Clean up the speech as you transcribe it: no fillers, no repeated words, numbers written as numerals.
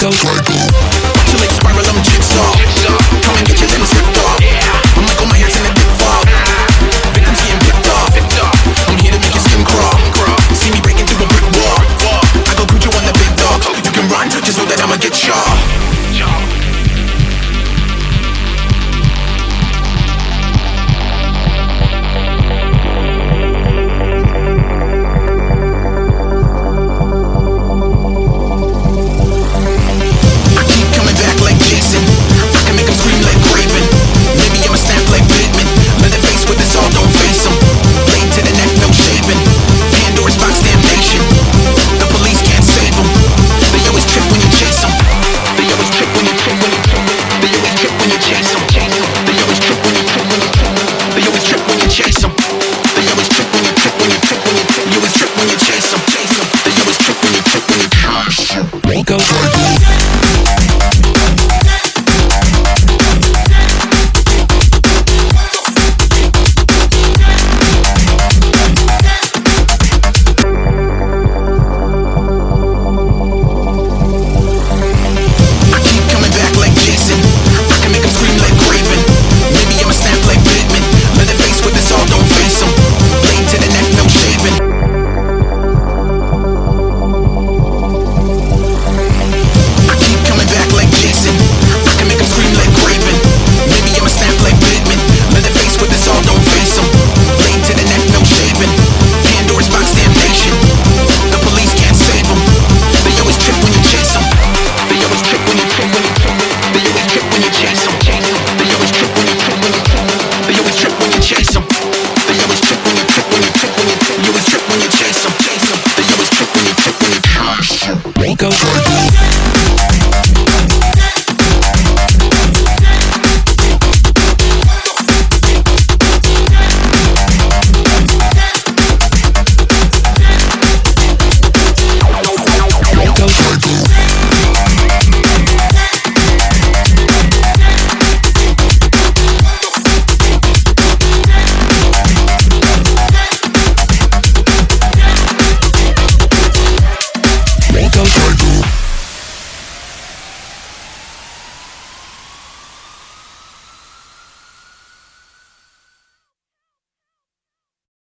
goes like She like spiral, I'm jigsaw. Come and get your limbs ripped off. I'm Michael Myers in a dick fall. Victims getting picked off. I'm here to make your skin crawl. See me breaking through a brick wall. I go Cujo on the big dogs. You can run, just know that I'ma get y'all. goes